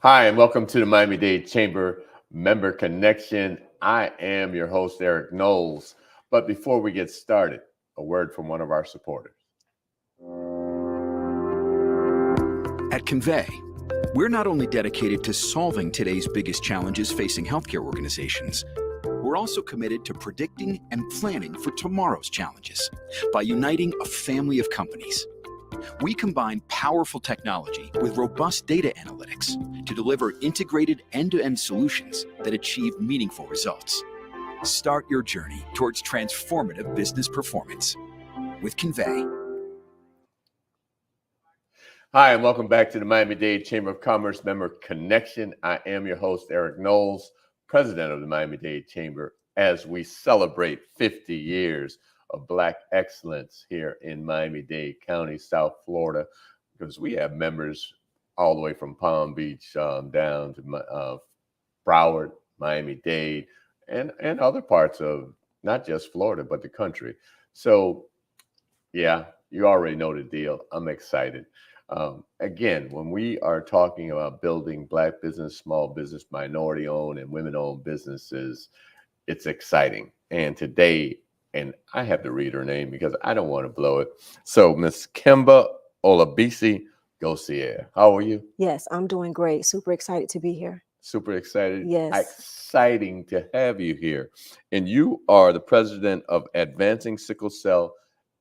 Hi, and welcome to the Miami-Dade Chamber Member Connection. I am your host, Eric Knowles. But before we get started, a word from one of our supporters. At Convey, we're not only dedicated to solving today's biggest challenges facing healthcare organizations, we're also committed to predicting and planning for tomorrow's challenges by uniting a family of companies. We combine powerful technology with robust data analytics to deliver integrated end-to-end solutions that achieve meaningful results. Start your journey towards transformative business performance with Convey. Hi, and welcome back to the Miami-Dade Chamber of Commerce Member Connection. I am your host, Eric Knowles, president of the Miami-Dade Chamber, as we celebrate 50 years of Black excellence here in Miami-Dade County, South Florida, because we have members all the way from Palm Beach down to Broward, Miami-Dade, and other parts of not just Florida, but the country. So, yeah, you already know the deal. I'm excited. Again, when we are talking about building Black business, small business, minority-owned, and women-owned businesses, it's exciting. And today, and I have to read her name because I don't want to blow it. So, Miss Kemba Olabisi Gosier, how are you? Yes, I'm doing great. Super excited to be here. Super excited. Yes. Exciting to have you here. And you are the president of Advancing Sickle Cell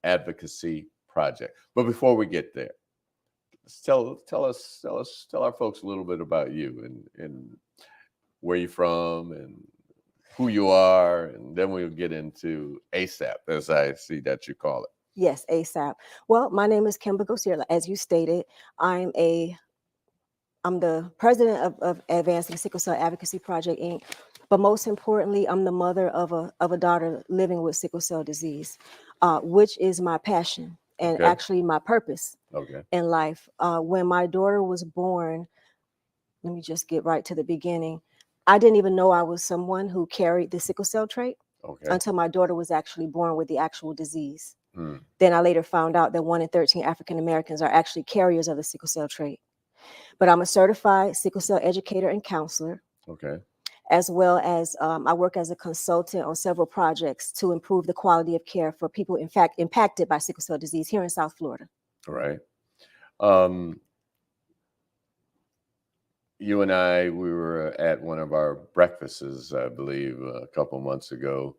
Advocacy Project. But before we get there, tell our folks a little bit about you and where you're from and who you are, and then we'll get into ASAP, as I see that you call it. Yes, ASAP. Well, my name is Kemba Gosier. As you stated, I'm the president of Advancing Sickle Cell Advocacy Project, Inc. But most importantly, I'm the mother of a daughter living with sickle cell disease, which is my passion and actually my purpose in life. When my daughter was born, let me just get right to the beginning. I didn't even know I was someone who carried the sickle cell trait until my daughter was actually born with the actual disease. Then I later found out that 1 in 13 African Americans are actually carriers of the sickle cell trait. But I'm a certified sickle cell educator and counselor. As well as I work as a consultant on several projects to improve the quality of care for people, in fact, impacted by sickle cell disease here in South Florida. All right. You and I, we were at one of our breakfasts, I believe, a couple months ago,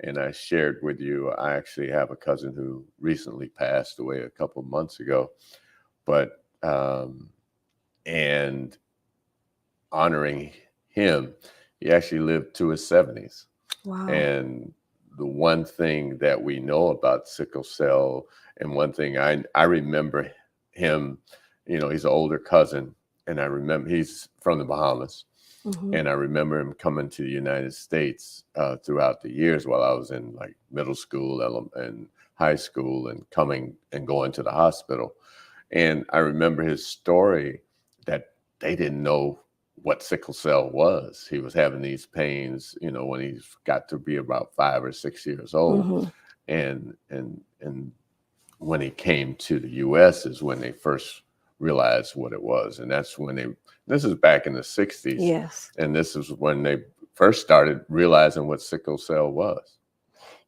and I shared with you, I actually have a cousin who recently passed away a couple months ago, but, and honoring him, he actually lived to his 70s. Wow. And the one thing that we know about sickle cell, and one thing I remember him, you know, he's an older cousin, and I remember he's from the Bahamas. And I remember him coming to the United States throughout the years while I was in like middle school and high school, and coming and going to the hospital. And I remember his story that they didn't know what sickle cell was. He was having these pains, you know, when he got to be about 5 or 6 years old. And when he came to the U.S. is when they first realized what it was. And that's when this is back in the 60s. Yes. And this is when they first started realizing what sickle cell was.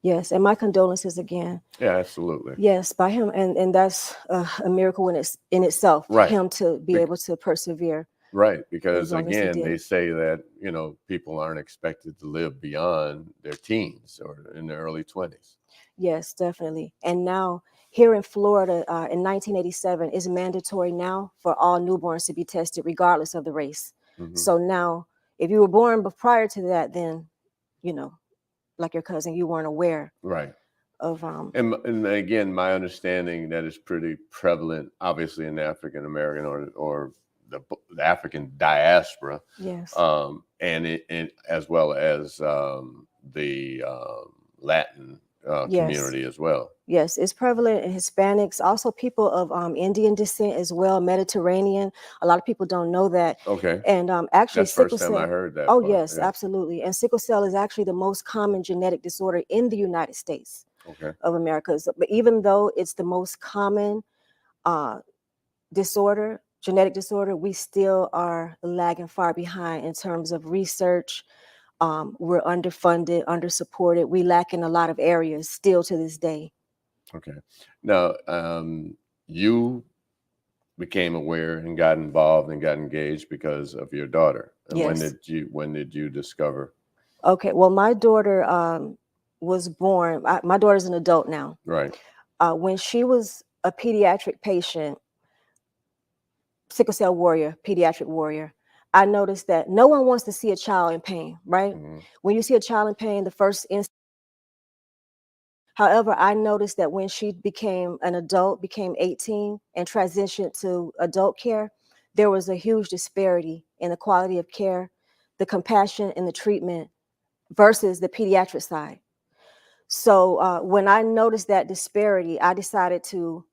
Yes. And my condolences again. Yeah, absolutely. Yes, by him. And that's a miracle in itself, Right. Him to be able to persevere. Right. Because long as he again, did. they say that, you know, people aren't expected to live beyond their teens or in their early 20s. Yes, definitely. And now here in Florida, in 1987, it's mandatory now for all newborns to be tested regardless of the race. So now, if you were born prior to that, then, you know, like your cousin, you weren't aware. Right. Of and again, my understanding that is pretty prevalent, obviously, in the African American or the African diaspora. Yes. And as well as the Latin community as well. Yes, it's prevalent in Hispanics, also people of Indian descent as well, Mediterranean. A lot of people don't know that. And actually, that's the sickle first time cell. I heard that. Oh, yes, absolutely. And sickle cell is actually the most common genetic disorder in the United States of America. But even though it's the most common disorder, genetic disorder, we still are lagging far behind in terms of research. We're underfunded, undersupported. We lack in a lot of areas still to this day. Okay. Now, you became aware and got involved and got engaged because of your daughter. And Yes. when did you discover? Okay. Well, my daughter was born. My daughter's an adult now. Right. When she was a pediatric patient, sickle cell warrior, pediatric warrior, I noticed that no one wants to see a child in pain, right? Mm-hmm. When you see a child in pain, the first instant. However, I noticed that when she became an adult, became 18 and transitioned to adult care, there was a huge disparity in the quality of care, the compassion and the treatment versus the pediatric side. So when I noticed that disparity, I decided to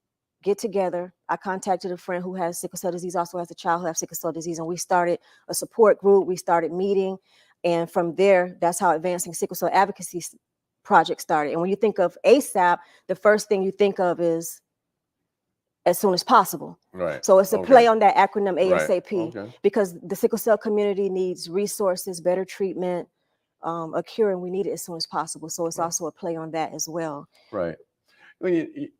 get together. I contacted a friend who has sickle cell disease, also has a child who has sickle cell disease, and we started a support group. We started meeting, and from there, that's how Advancing Sickle Cell Advocacy Project started. And when you think of ASAP, the first thing you think of is as soon as possible. Right. So it's a play on that acronym ASAP, Right. Okay. because the sickle cell community needs resources, better treatment, a cure, and we need it as soon as possible. So it's Right. also a play on that as well. Right. When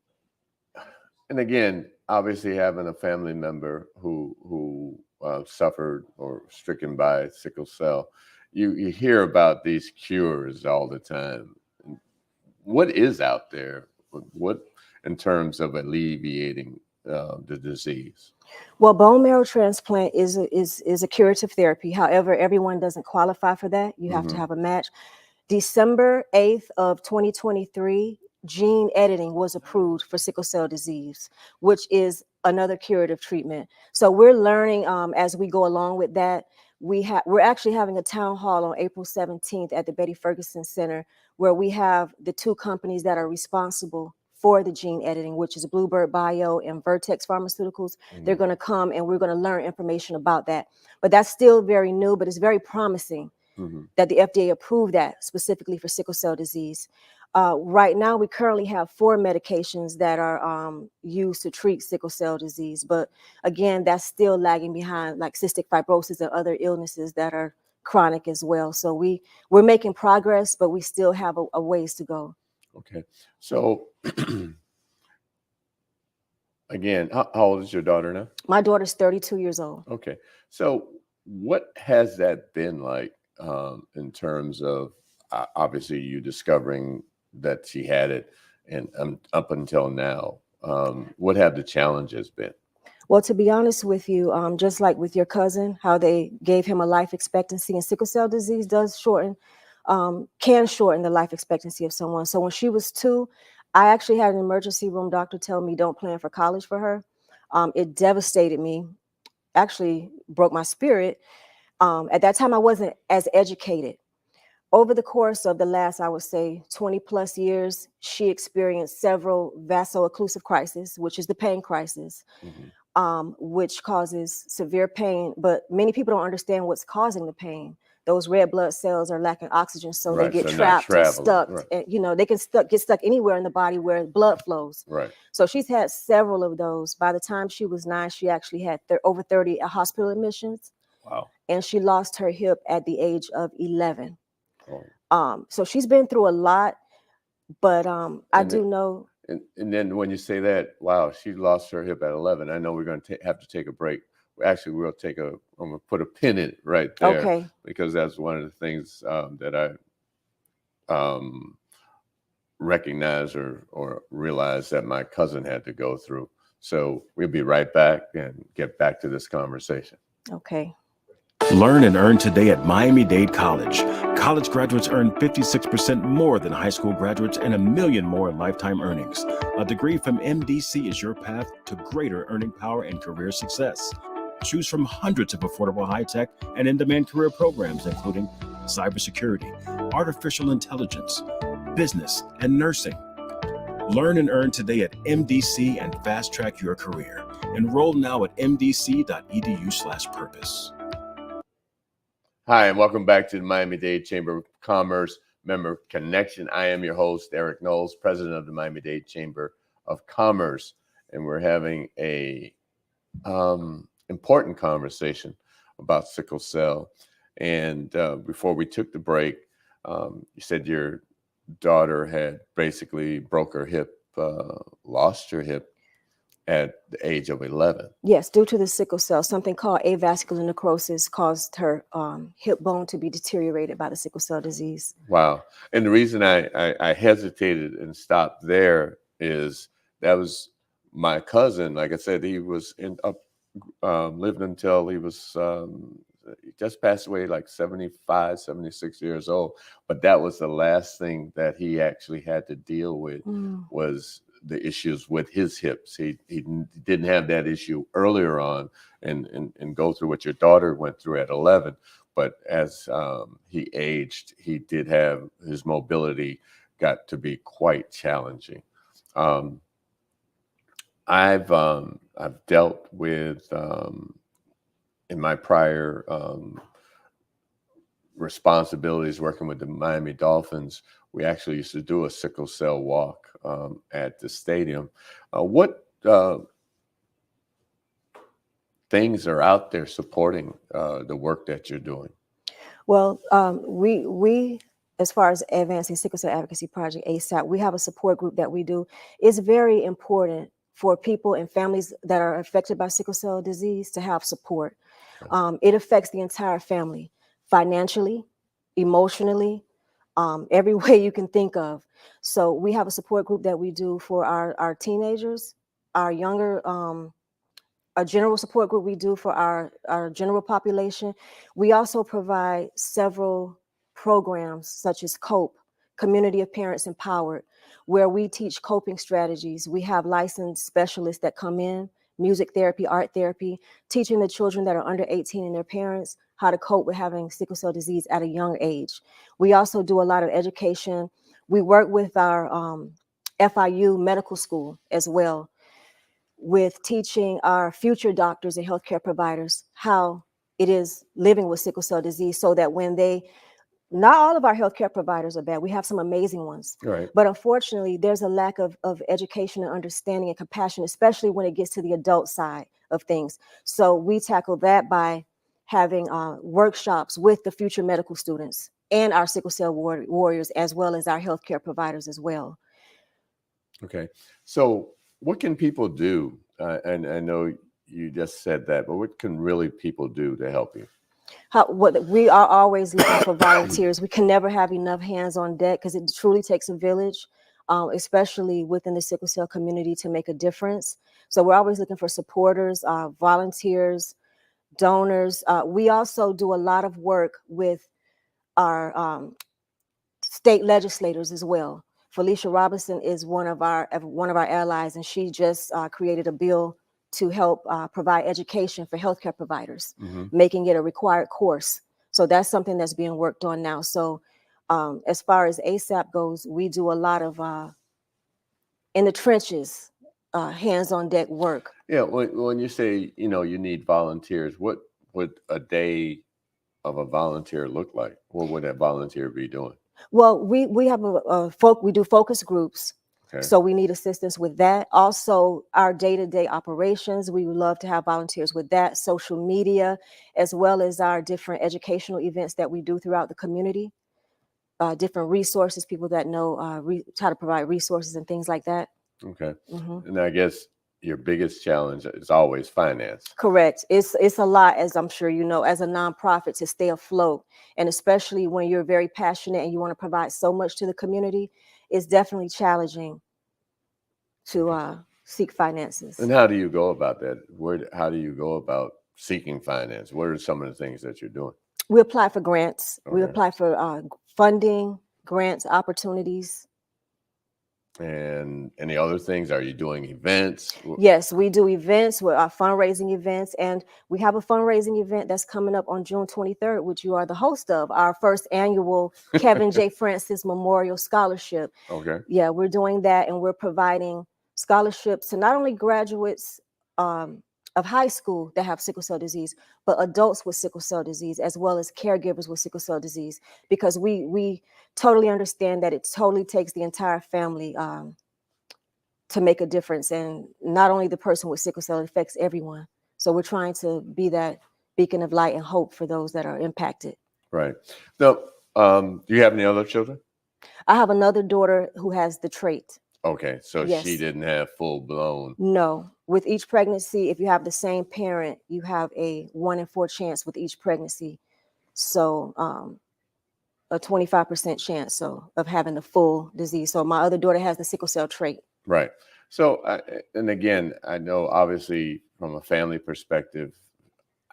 and again, obviously having a family member who suffered or stricken by sickle cell, you hear about these cures all the time. What is out there? What in terms of alleviating the disease? Well, bone marrow transplant is a curative therapy. However, everyone doesn't qualify for that. You have to Mm-hmm. have a match. December 8th of 2023, gene editing was approved for sickle cell disease, which is another curative treatment. So we're learning as we go along with that. We're actually having a town hall on April 17th at the Betty Ferguson Center, where we have the two companies that are responsible for the gene editing, which is Bluebird Bio and Vertex Pharmaceuticals. Mm-hmm. They're going to come and we're going to learn information about that. But that's still very new, but it's very promising. Mm-hmm. That the FDA approved that specifically for sickle cell disease. Right now, we currently have 4 medications that are used to treat sickle cell disease. But again, that's still lagging behind like cystic fibrosis and other illnesses that are chronic as well. So we're making progress, but we still have a ways to go. Okay. So again, how old is your daughter now? My daughter's 32 years old. Okay. So what has that been like in terms of obviously you discovering that she had it and up until now? What have the challenges been? Well, to be honest with you, just like with your cousin, how they gave him a life expectancy, and sickle cell disease does can shorten the life expectancy of someone. So when she was 2, I actually had an emergency room doctor tell me don't plan for college for her. It devastated me, actually broke my spirit. At that time, I wasn't as educated. Over the course of the last, I would say, 20 plus years, she experienced several vaso-occlusive crises, which is the pain crisis, which causes severe pain. But many people don't understand what's causing the pain. Those red blood cells are lacking oxygen, so Right, they get so trapped and stuck. Right. And, they can get stuck anywhere in the body where blood flows. Right. So she's had several of those. By the time she was 9, she actually had over 30 hospital admissions. Wow. And she lost her hip at the age of 11. Oh. So she's been through a lot, but I do know. And then when you say that, wow, she lost her hip at 11. I know we're going to have to take a break. Actually, I'm going to put a pin in it right there. Okay. Because that's one of the things that I recognize or realize that my cousin had to go through. So we'll be right back and get back to this conversation. Okay. Learn and earn today at Miami-Dade College. College graduates earn 56% more than high school graduates and $1 million more in lifetime earnings. A degree from MDC is your path to greater earning power and career success. Choose from hundreds of affordable high-tech and in-demand career programs, including cybersecurity, artificial intelligence, business, and nursing. Learn and earn today at MDC and fast-track your career. Enroll now at mdc.edu/purpose. Hi, and welcome back to the Miami-Dade Chamber of Commerce Member Connection. I am your host, Eric Knowles, president of the Miami-Dade Chamber of Commerce, and we're having a important conversation about sickle cell. And before we took the break, you said your daughter had basically broke her hip, lost her hip at the age of 11. Yes, due to the sickle cell, something called avascular necrosis caused her hip bone to be deteriorated by the sickle cell disease. Wow. And the reason I hesitated and stopped there is that was my cousin. Like I said, he was lived until he was he just passed away, like 75, 76 years old. But that was the last thing that he actually had to deal with was the issues with his hips. He didn't have that issue earlier on and go through what your daughter went through at 11. But as he aged, he did have his mobility got to be quite challenging. I've dealt with in my prior responsibilities working with the Miami Dolphins. We actually used to do a sickle cell walk at the stadium. What things are out there supporting the work that you're doing? Well, we as far as Advancing Sickle Cell Advocacy Project, ASAP, we have a support group that we do. It's very important for people and families that are affected by sickle cell disease to have support. It affects the entire family, financially, emotionally, every way you can think of. So we have a support group that we do for our teenagers, our younger, a general support group we do for our general population. We also provide several programs such as COPE, Community of Parents Empowered, where we teach coping strategies. We have licensed specialists that come in, music therapy, art therapy, teaching the children that are under 18 and their parents how to cope with having sickle cell disease at a young age. We also do a lot of education. We work with our FIU medical school as well, with teaching our future doctors and healthcare providers how it is living with sickle cell disease, so that when not all of our healthcare providers are bad. We have some amazing ones. Right. But unfortunately, there's a lack of education and understanding and compassion, especially when it gets to the adult side of things. So we tackle that by having workshops with the future medical students and our sickle cell warriors, as well as our healthcare providers as well. Okay. So what can people do? And I know you just said that, but what can really people do to help you? We are always looking for volunteers. We can never have enough hands on deck because it truly takes a village, especially within the sickle cell community, to make a difference. So we're always looking for supporters, volunteers, donors. We also do a lot of work with our state legislators as well. Felicia Robinson is one of our allies, and she just created a bill to help provide education for healthcare providers, making it a required course. So that's something that's being worked on now. So as far as ASAP goes, we do a lot of in the trenches, hands-on deck work. Yeah, when you say, you need volunteers, what would a day of a volunteer look like? What would that volunteer be doing? Well, we have we do focus groups. Okay. So we need assistance with that. Also, our day-to-day operations, we would love to have volunteers with that. Social media, as well as our different educational events that we do throughout the community. Different resources, people that know how to provide resources and things like that. Okay. And I guess your biggest challenge is always finance. Correct. It's a lot, as I'm sure you know, as a nonprofit, to stay afloat. And especially when you're very passionate and you want to provide so much to the community, it's definitely challenging to seek finances. And how do you go about that? How do you go about seeking finance? What are some of the things that you're doing? We apply for grants. Okay. We apply for funding, grants, opportunities. And any other things? Are you doing events? Yes, we do events with our fundraising events, and we have a fundraising event that's coming up on June 23rd, which you are the host of, our first annual Kevin J. Francis Memorial Scholarship. Okay. Yeah, we're doing that, and we're providing scholarships to not only graduates of high school that have sickle cell disease, but adults with sickle cell disease, as well as caregivers with sickle cell disease, because we totally understand that it totally takes the entire family to make a difference. And not only the person with sickle cell, it affects everyone. So we're trying to be that beacon of light and hope for those that are impacted. Right. Now, do you have any other children? I have another daughter who has the trait. Okay, so Yes. she didn't have full blown. No. With each pregnancy, if you have the same parent, you have a 1 in 4 chance with each pregnancy. So a 25% chance of having the full disease. So my other daughter has the sickle cell trait. Right. So, and again, I know obviously from a family perspective,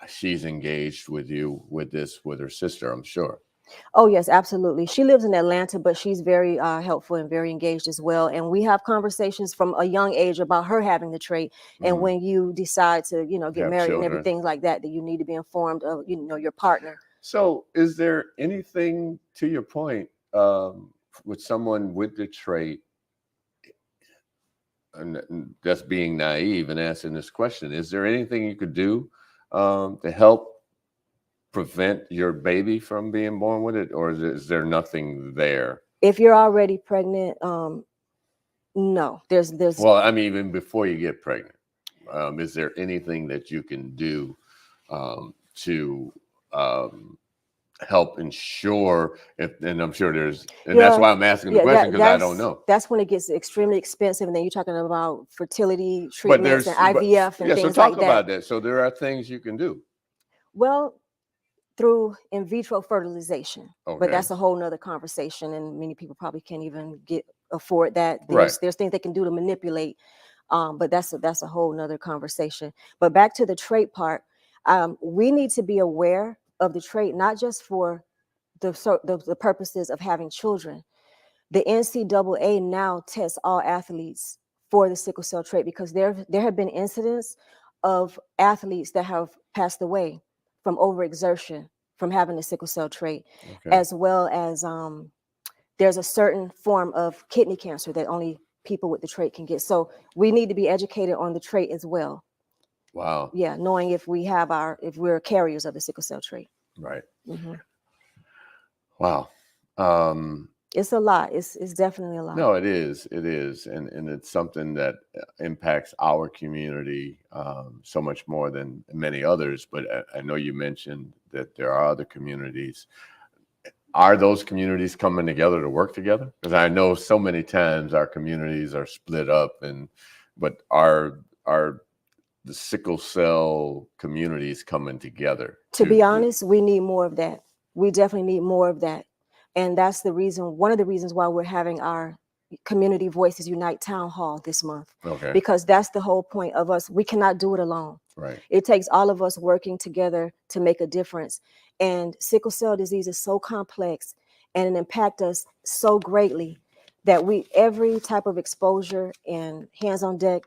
she's engaged with you with this, with her sister, I'm sure. Oh, yes, absolutely. She lives in Atlanta, but she's very helpful and very engaged as well. And we have conversations from a young age about her having the trait. And when you decide to, get Have married children. and everything like that, that you need to be informed of, your partner. So is there anything, to your point, with someone with the trait, and that's being naive and asking this question, is there anything you could do to help prevent your baby from being born with it, or is there nothing there? If you're already pregnant, no, there's. Well, I mean, even before you get pregnant, is there anything that you can do to help ensure? And I'm sure there's, and that's why I'm asking the question, because I don't know. That's when it gets extremely expensive, and then you're talking about fertility treatments and IVF and things so talk like that. about that. So there are things you can do. Well, through in vitro fertilization, Okay. but that's a whole nother conversation, and many people probably can't even afford that. Right. There's things they can do to manipulate, but that's a whole nother conversation. But back to the trait part, we need to be aware of the trait, not just for the purposes of having children. The NCAA now tests all athletes for the sickle cell trait, because there have been incidents of athletes that have passed away from overexertion, from having the sickle cell trait, as well as there's a certain form of kidney cancer that only people with the trait can get. So we need to be educated on the trait as well. Wow. Yeah, knowing if we're carriers of the sickle cell trait. Right. Mm-hmm. Wow. It's a lot. It's definitely a lot. No, it is. It is. And it's something that impacts our community so much more than many others. But I know you mentioned that there are other communities. Are those communities coming together to work together? Because I know so many times our communities are split up, but are the sickle cell communities coming together? To be honest, we need more of that. We definitely need more of that. And that's one of the reasons why we're having our Community Voices Unite Town Hall this month. Okay. Because that's the whole point of us. We cannot do it alone. Right. It takes all of us working together to make a difference. And sickle cell disease is so complex, and it impacts us so greatly that every type of exposure and hands on deck,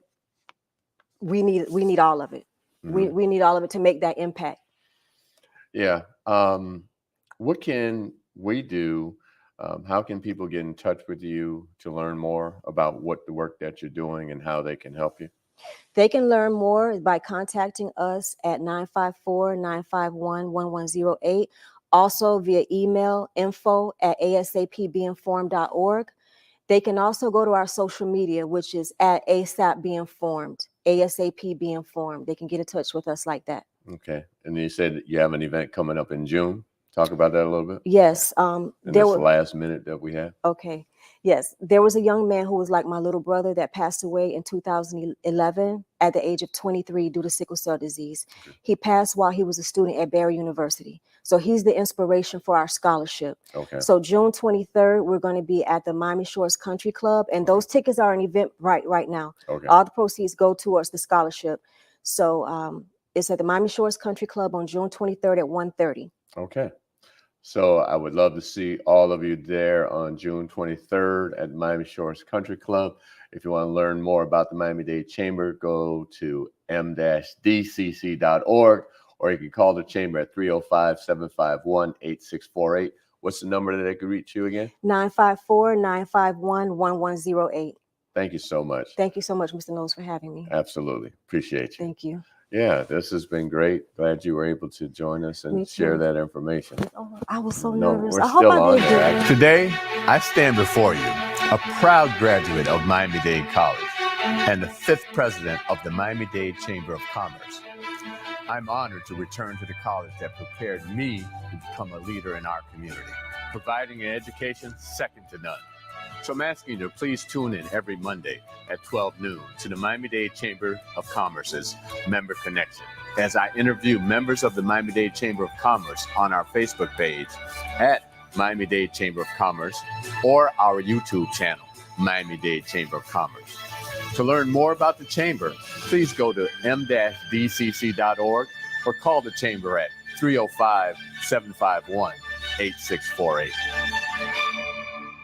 we need all of it. Mm-hmm. We need all of it to make that impact. Yeah. What can we do? How can people get in touch with you to learn more about what the work that you're doing and how they can help you? They can learn more by contacting us at 954-951-1108. Also via email, info@asapbeinformed.org. They can also go to our social media, which is at ASAP Be Informed, ASAP Be Informed. They can get in touch with us like that. Okay. And you said you have an event coming up in June. Talk about that a little bit. Yes. This last minute that we have. Okay. Yes. There was a young man who was like my little brother that passed away in 2011 at the age of 23 due to sickle cell disease. Okay. He passed while he was a student at Barry University. So he's the inspiration for our scholarship. Okay. So June 23rd, we're going to be at the Miami Shores Country Club, and those tickets are an event right now. Okay. All the proceeds go towards the scholarship. So it's at the Miami Shores Country Club on June 23rd at 1:30. Okay. So I would love to see all of you there on June 23rd at Miami Shores Country Club. If you want to learn more about the Miami-Dade Chamber, go to m-dcc.org, or you can call the chamber at 305-751-8648. What's the number that they could reach you again? 954-951-1108. Thank you so much. Thank you so much, Mr. Knowles, for having me. Absolutely. Appreciate you. Thank you. Yeah, this has been great. Glad you were able to join us and share that information. Oh, I was so nervous. We're I hope still I on did there. good. Today, I stand before you, a proud graduate of Miami-Dade College and the 5th president of the Miami-Dade Chamber of Commerce. I'm honored to return to the college that prepared me to become a leader in our community, providing an education second to none. So I'm asking you to please tune in every Monday at 12 noon to the Miami-Dade Chamber of Commerce's Member Connection, as I interview members of the Miami-Dade Chamber of Commerce on our Facebook page at Miami-Dade Chamber of Commerce or our YouTube channel, Miami-Dade Chamber of Commerce. To learn more about the Chamber, please go to m-dcc.org or call the Chamber at 305-751-8648.